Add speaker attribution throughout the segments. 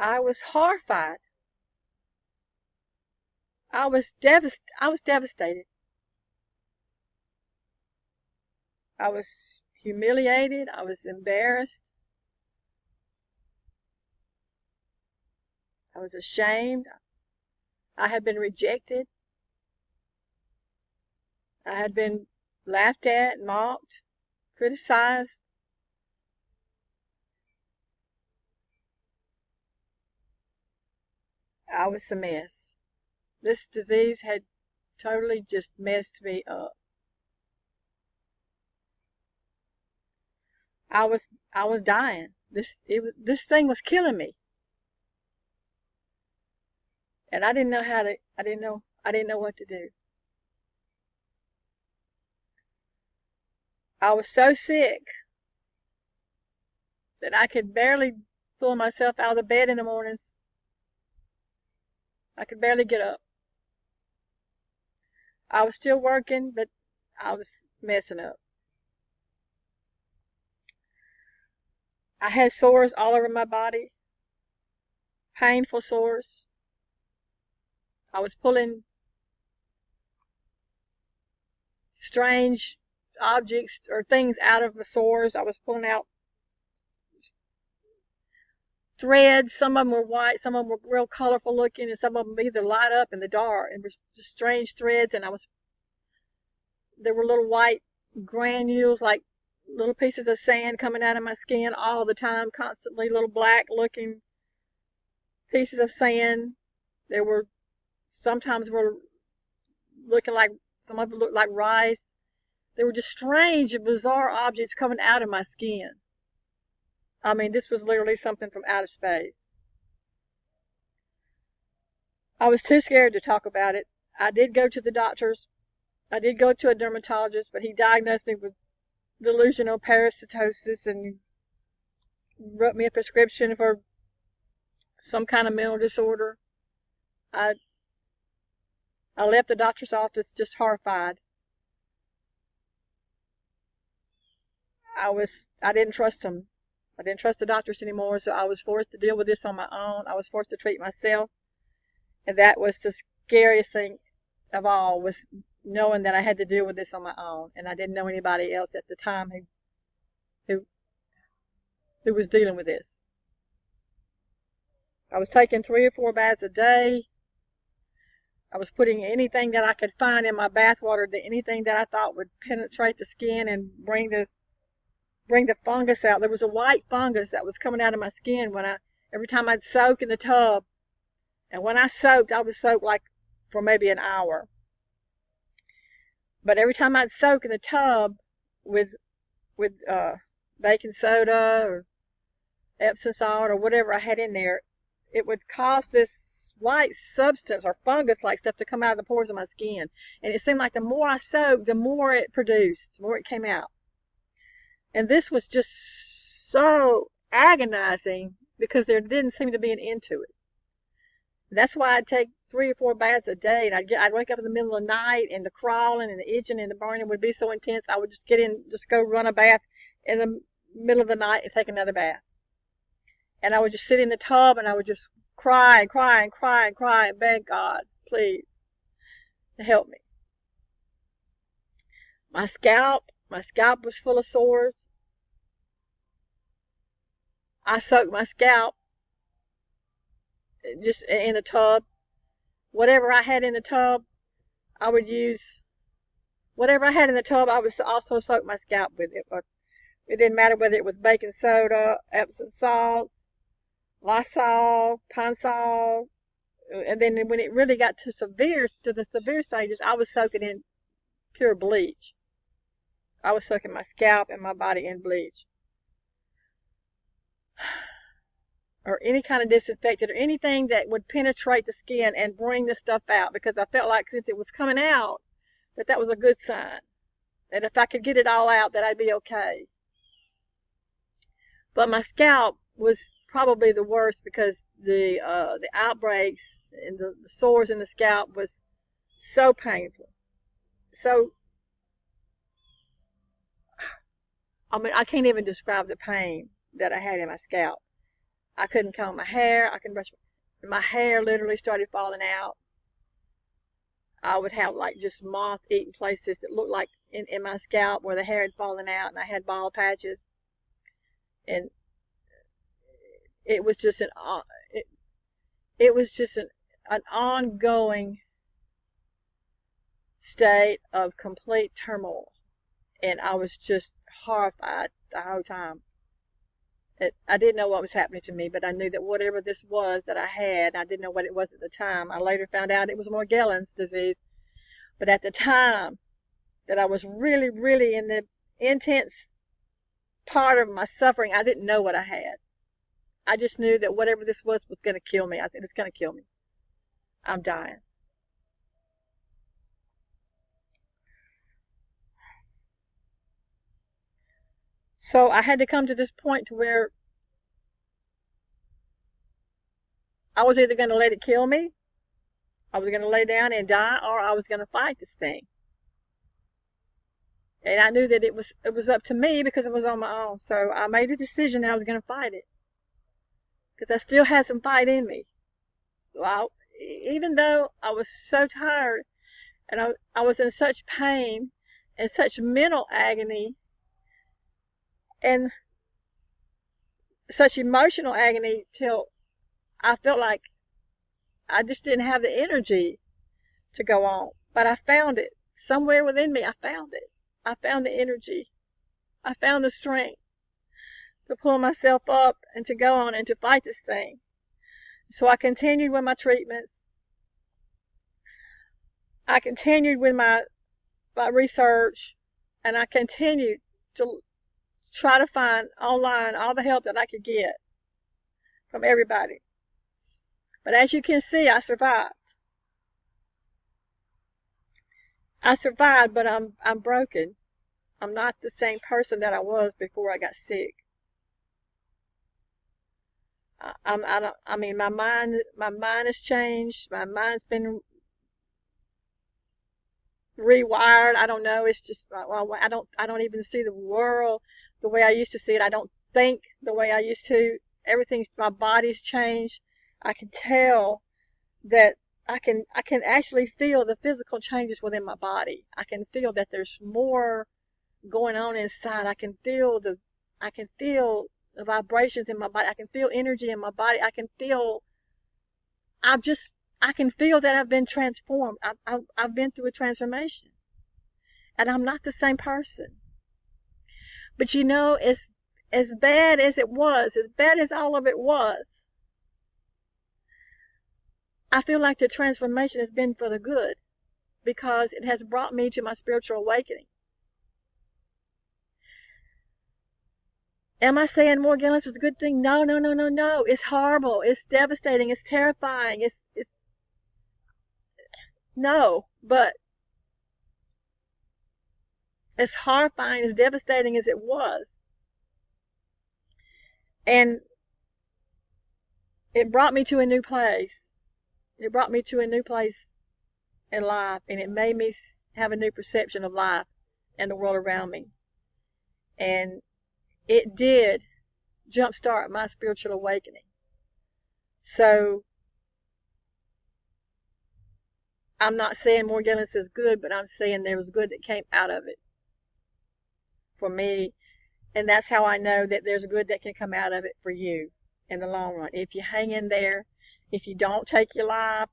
Speaker 1: I was horrified. I was devastated. I was humiliated. I was embarrassed. I was ashamed. I had been rejected. I had been laughed at, mocked, criticized. I was a mess. This disease had totally just messed me up. I was I was dying. This thing was killing me, and I didn't know what to do. I was so sick that I could barely pull myself out of the bed in the mornings. I could barely get up. I was still working, but I was messing up. I had sores all over my body, painful sores. I was pulling strange objects or things out of the sores. I was pulling out threads. Some of them were white, some of them were real colorful looking, and some of them either light up in the dark and were just strange threads. And there were little white granules, like little pieces of sand coming out of my skin all the time, constantly, little black looking pieces of sand. There were sometimes were looking like some of them looked like rice. They were just strange and bizarre objects coming out of my skin. I mean, this was literally something from outer space. I was too scared to talk about it. I did go to the doctors. I did go to a dermatologist, but he diagnosed me with delusional parasitosis and wrote me a prescription for some kind of mental disorder. I I left the doctor's office just horrified. I didn't trust him. I didn't trust the doctors anymore, so I was forced to deal with this on my own. I was forced to treat myself, and that was the scariest thing of all, was knowing that I had to deal with this on my own, and I didn't know anybody else at the time who who was dealing with this. I was taking 3 or 4 baths a day. I was putting anything that I could find in my bath water, anything that I thought would penetrate the skin and bring the fungus out. There was a white fungus that was coming out of my skin every time I'd soak in the tub. And when I soaked, I would soak like for maybe an hour. But every time I'd soak in the tub with baking soda or Epsom salt or whatever I had in there, it would cause this white substance or fungus-like stuff to come out of the pores of my skin. And it seemed like the more I soaked, the more it produced, the more it came out. And this was just so agonizing because there didn't seem to be an end to it. That's why I'd take 3 or 4 baths a day, and I'd wake up in the middle of the night, and the crawling and the itching and the burning would be so intense. I would just go run a bath in the middle of the night and take another bath. And I would just sit in the tub, and I would just cry and cry and cry and cry and beg God, please, to help me. My scalp was full of sores. I soaked my scalp just in the tub. Whatever I had in the tub, I would use. Whatever I had in the tub, I would also soak my scalp with it. Or it didn't matter whether it was baking soda, Epsom salt, Lysol, Pine-Sol, and then when it really got to the severe stages, I was soaking in pure bleach. I was soaking my scalp and my body in bleach, or any kind of disinfectant, or anything that would penetrate the skin and bring the stuff out, because I felt like since it was coming out, that was a good sign. That if I could get it all out, that I'd be okay. But my scalp was probably the worst, because the outbreaks and the sores in the scalp was so painful. So, I mean, I can't even describe the pain that I had in my scalp. I couldn't comb my hair. I couldn't brush my hair. Literally started falling out. I would have like just moth-eaten places that looked like in my scalp where the hair had fallen out, and I had bald patches. And it was just it, it was just an ongoing state of complete turmoil, and I was just horrified the whole time. I didn't know what was happening to me, but I knew that whatever this was that I had, I didn't know what it was at the time. I later found out it was Morgellons disease, but at the time that I was really, really in the intense part of my suffering, I didn't know what I had. I just knew that whatever this was going to kill me. I said, it's going to kill me. I'm dying. So I had to come to this point to where I was either going to let it kill me, I was going to lay down and die, or I was going to fight this thing. And I knew that it was up to me because it was on my own. So I made a decision that I was going to fight it, because I still had some fight in me. So even though I was so tired and I was in such pain and such mental agony and such emotional agony, till I felt like I just didn't have the energy to go on. But I found it. Somewhere within me, I found it. I found the energy. I found the strength to pull myself up and to go on and to fight this thing. So I continued with my treatments. I continued with my research, and I continued to try to find online all the help that I could get from everybody. But as you can see, I survived. I survived, but I'm broken. I'm not the same person that I was before I got sick. I mean, my mind has changed. My mind's been rewired. I don't know. It's just, well, I don't even see the world the way I used to see it. I don't think the way I used to. My body's changed. I can tell that I can actually feel the physical changes within my body. I can feel that there's more going on inside. I can feel the vibrations in my body. I can feel energy in my body. I can feel that I've been transformed. I've been through a transformation, and I'm not the same person. But you know, as bad as it was, as bad as all of it was, I feel like the transformation has been for the good, because it has brought me to my spiritual awakening. Am I saying Morgellons is a good thing? No, no, no, no, no. It's horrible. It's devastating. It's terrifying. It's no, but as horrifying, as devastating as it was, and it brought me to a new place. It brought me to a new place in life, and it made me have a new perception of life and the world around me. And it did jumpstart my spiritual awakening. So I'm not saying Morgellons is good, but I'm saying there was good that came out of it for me. And that's how I know that there's good that can come out of it for you in the long run. If you hang in there, if you don't take your life,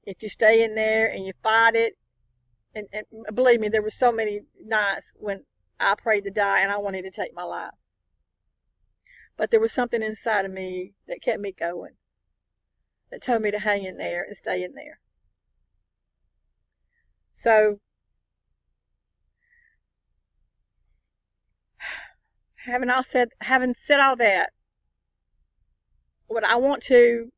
Speaker 1: if you stay in there and you fight it. And believe me, there were so many nights when I prayed to die and I wanted to take my life. But there was something inside of me that kept me going, that told me to hang in there and stay in there. So, having said all that, what I want to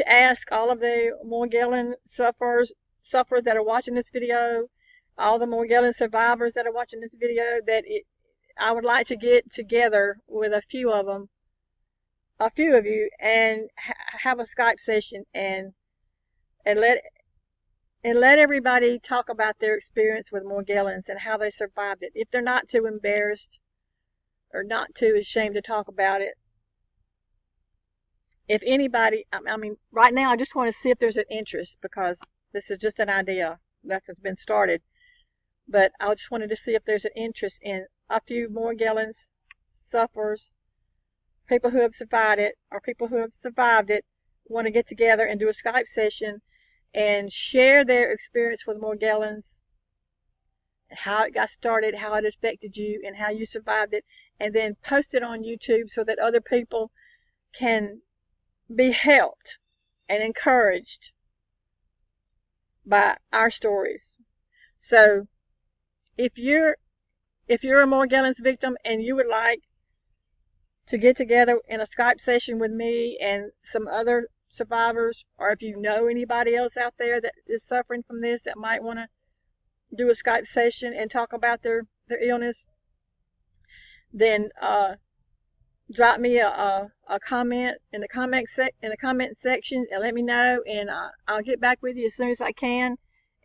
Speaker 1: ask all of the Morgellons sufferers that are watching this video, all the Morgellons survivors that are watching this video, that I would like to get together with a few of you, and have a Skype session and let everybody talk about their experience with Morgellons and how they survived it. If they're not too embarrassed or not too ashamed to talk about it, if anybody, I mean, right now I just want to see if there's an interest, because this is just an idea that has been started. But I just wanted to see if there's an interest in a few Morgellons sufferers, people who have survived it, or people who have survived it, want to get together and do a Skype session and share their experience with Morgellons, how it got started, how it affected you, and how you survived it, and then post it on YouTube so that other people can be helped and encouraged by our stories. So if you're a Morgellons victim and you would like to get together in a Skype session with me and some other survivors, or if you know anybody else out there that is suffering from this that might want to do a Skype session and talk about their illness, then drop me a comment in the comment section and let me know, and I'll get back with you as soon as I can,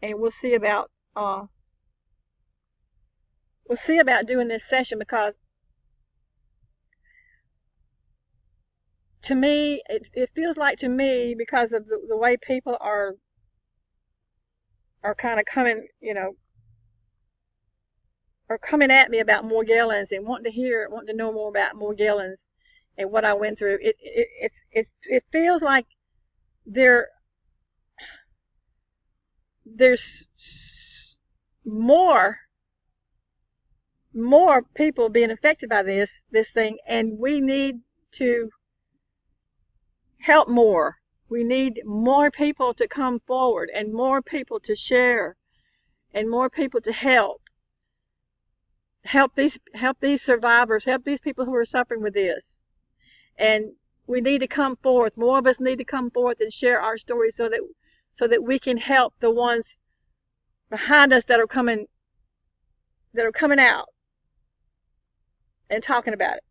Speaker 1: and we'll see about doing this session, because to me it feels like, to me, because of the way people are kind of coming, are coming at me about Morgellons and wanting to know more about Morgellons and what I went through. It feels like there's more people being affected by this thing, and we need to help more. We need more people to come forward, and more people to share, and more people to help these survivors, help these people who are suffering with this. And we need to come forth. More of us need to come forth and share our stories so that we can help the ones behind us that are coming out and talking about it,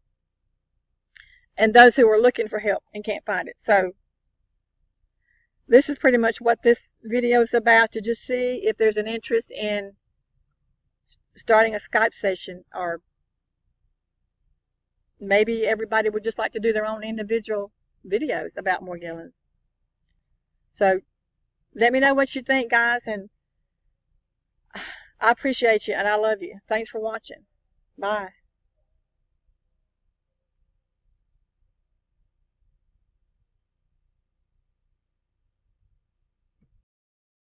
Speaker 1: and those who are looking for help and can't find it. So this is pretty much what this video is about, to just see if there's an interest in starting a Skype session, or maybe everybody would just like to do their own individual videos about Morgellons. So let me know what you think, guys, and I appreciate you and I love you. Thanks for watching. Bye.